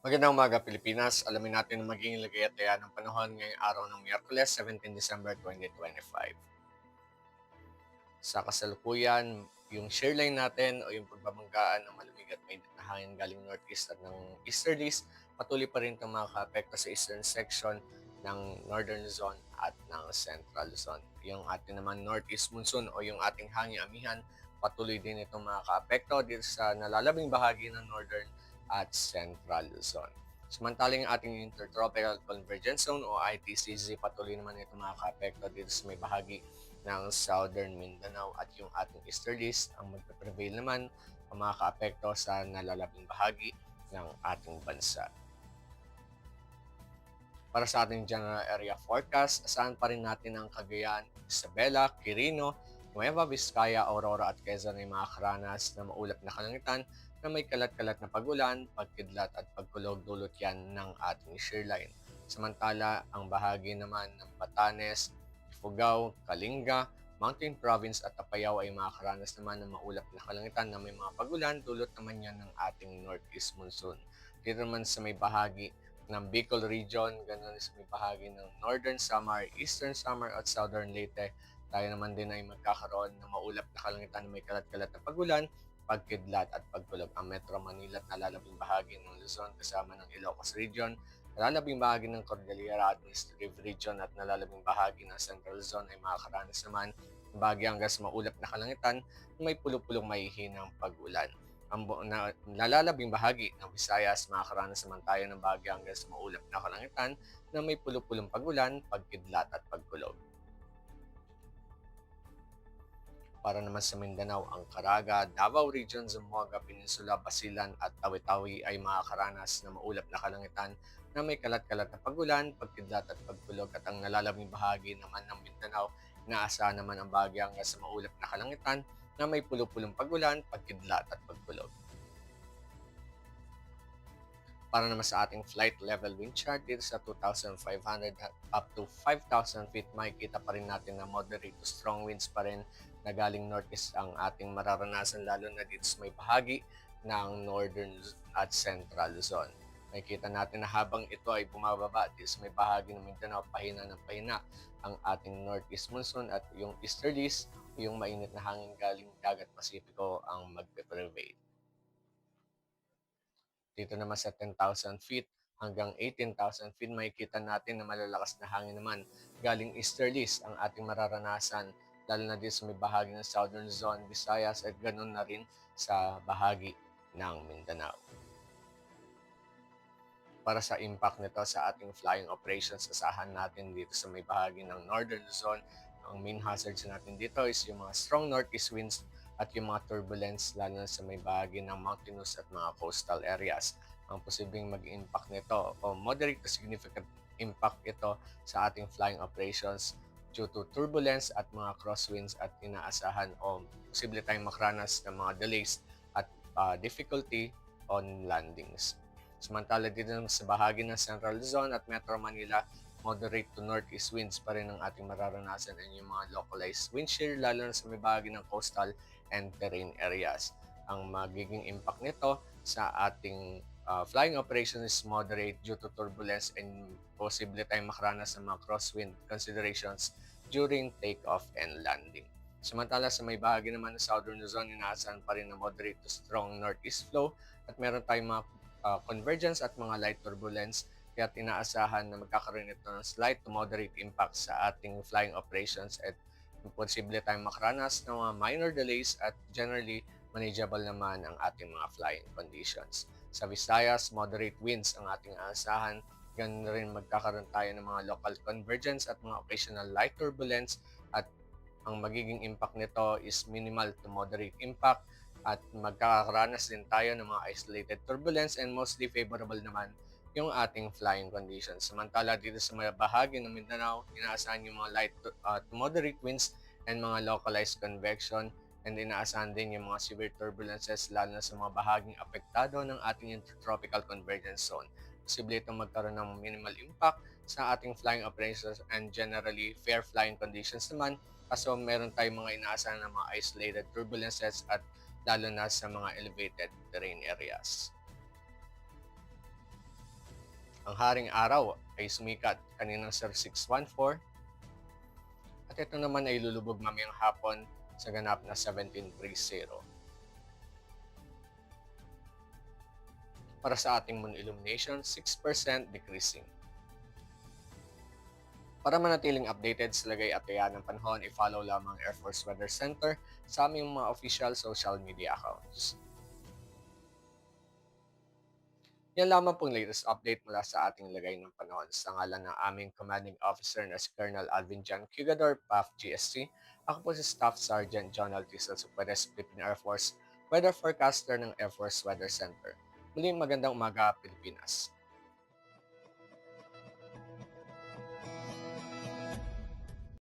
Magandang umaga Pilipinas. Alamin natin ang magiging lagay-at-taya ng panahon ngayong araw ng Miyerkules, 17 December 2025. Sa kasalukuyan, yung share line natin o yung pagbabanggaan ng malamig at mainit na hangin galing northeast at ng easterlies, patuloy pa rin itong makaka-apekto sa eastern section ng northern zone at ng central zone. Yung ating naman northeast monsoon o yung ating hangin amihan, patuloy din itong makaka-apekto dito sa nalalabing bahagi ng northern at central zone. Samantalang ating Intertropical Convergence Zone o ITCZ, patuloy naman ito makaka-apekto dito sa may bahagi ng Southern Mindanao at yung ating easterlies ang magpe-prevail naman ang makaka-apekto sa nalalabing bahagi ng ating bansa. Para sa ating general area forecast, asahan pa rin natin ang Cagayan, Isabela, Quirino, Nueva Vizcaya, Aurora at Quezon ay makakaranas na maulap na kalangitan na may kalat-kalat na pagulan, pagkidlat at pagkulog dulot yan ng ating shearline. Samantala, ang bahagi naman ng Batanes, Ifugao, Kalinga, Mountain Province at Apayao ay makakaranas naman ng maulap na kalangitan na may mga pagulan dulot naman yan ng ating northeast monsoon. Dito naman sa may bahagi ng Bicol Region, ganun sa may bahagi ng Northern Samar, Eastern Samar at Southern Leyte. Tayo naman din ay magkakaroon ng maulap na kalangitan na may kalat-kalat na pagulan, pagkidlat at pagkulog. Ang Metro Manila at nalalabing bahagi ng Luzon kasama ng Ilocos Region, nalalabing bahagi ng Cordillera Administrative Region at nalalabing bahagi ng Central Zone ay makakaranas naman ng bahagi hanggang sa maulap na kalangitan na may pulupulong mahihinang pag-ulan ang nalalabing bahagi ng Visayas, makakaranas naman tayo ng bahagi hanggang sa maulap na kalangitan na may pulupulong pagulan, pagkidlat at pagkulog. Para naman sa Mindanao, ang Caraga, Davao Region, Zamboanga Peninsula, Basilan at Tawi-Tawi ay makakaranas ng maulap na kalangitan na may kalat-kalat na pagulan, pagkidlat at pagkulog at ang nalalabing bahagi naman ng Mindanao, inaasahan naman ang bahagi hanggang sa maulap na kalangitan na may pulupulong pagulan, pagkidlat at pagkulog. Para naman sa ating flight level wind chart dito sa 2,500 up to 5,000 feet, makikita pa rin natin na moderate to strong winds pa rin na galing northeast ang ating mararanasan lalo na dito sa may bahagi ng northern at central zone. Makikita natin na habang ito ay bumababa dito sa may bahagi ng Mindanao, pahina ng pahina ang ating northeast monsoon at yung easterlies, yung mainit na hangin galing dagat Pasipiko ang magpe-prevail. Dito naman sa 10,000 feet hanggang 18,000 feet, makikita natin na malalakas na hangin naman galing easterlies ang ating mararanasan, lalo na dito sa may bahagi ng Southern Zone, Visayas at ganun na rin sa bahagi ng Mindanao. Para sa impact nito sa ating flying operations, asahan natin dito sa may bahagi ng Northern Luzon, ang main hazards natin dito is yung mga strong northeast winds at yung mga turbulence lalo na sa may bahagi ng mountainous at mga coastal areas. Ang posibleng mag-impact nito o moderate to significant impact ito sa ating flying operations due to turbulence at mga crosswinds at inaasahan o posible tayong makranas ng mga delays at difficulty on landings. Samantala dito sa bahagi ng Central Luzon at Metro Manila, moderate to northeast winds pa rin ang ating mararanasan and yung mga localized wind shear lalo na sa may bahagi ng coastal and terrain areas. Ang magiging impact nito sa ating flying operation is moderate due to turbulence and posible tayong makaranas ng mga crosswind considerations during takeoff and landing. Samantala sa may bahagi naman ng Southern Luzon, inaasahan pa rin na moderate to strong northeast flow at meron tayong mga convergence at mga light turbulence kaya inaasahan na magkakaroon ito ng slight to moderate impact sa ating flying operations at posible tayong makaranas ng mga minor delays at generally manageable naman ang ating mga flying conditions. Sa Visayas, moderate winds ang ating aasahan. Ganun rin magkakaroon tayo ng mga local convergence at mga occasional light turbulence at ang magiging impact nito is minimal to moderate impact at magkakaranas din tayo ng mga isolated turbulence and mostly favorable naman yung ating flying conditions. Samantala dito sa mga bahagi ng Mindanao, inaasahan yung mga light to moderate winds and mga localized convection and inaasahan din yung mga severe turbulences lalo na sa mga bahaging apektado ng ating intertropical convergence zone. Posible itong magkaroon ng minimal impact sa ating flying operations and generally fair flying conditions naman kaso meron tayong mga inaasahan ng mga isolated turbulences at lalo na sa mga elevated terrain areas. Ang haring araw ay sumikat kaninang 0614 at ito naman ay lulubog mamayang hapon sa ganap na 1730. Para sa ating moon illumination, 6% decreasing. Para manatiling updated sa lagay at taya ng panahon, i-follow lamang Air Force Weather Center sa aming mga official social media accounts. Yan lamang pong latest update mula sa ating lagay ng panahon. Sa ngalan ng aming commanding officer na si Colonel Alvin John Cugador, PAF GSC, ako po si Staff Sergeant John Altisal Superes, Philippine Air Force, Weather Forecaster ng Air Force Weather Center. Muling magandang umaga, Pilipinas.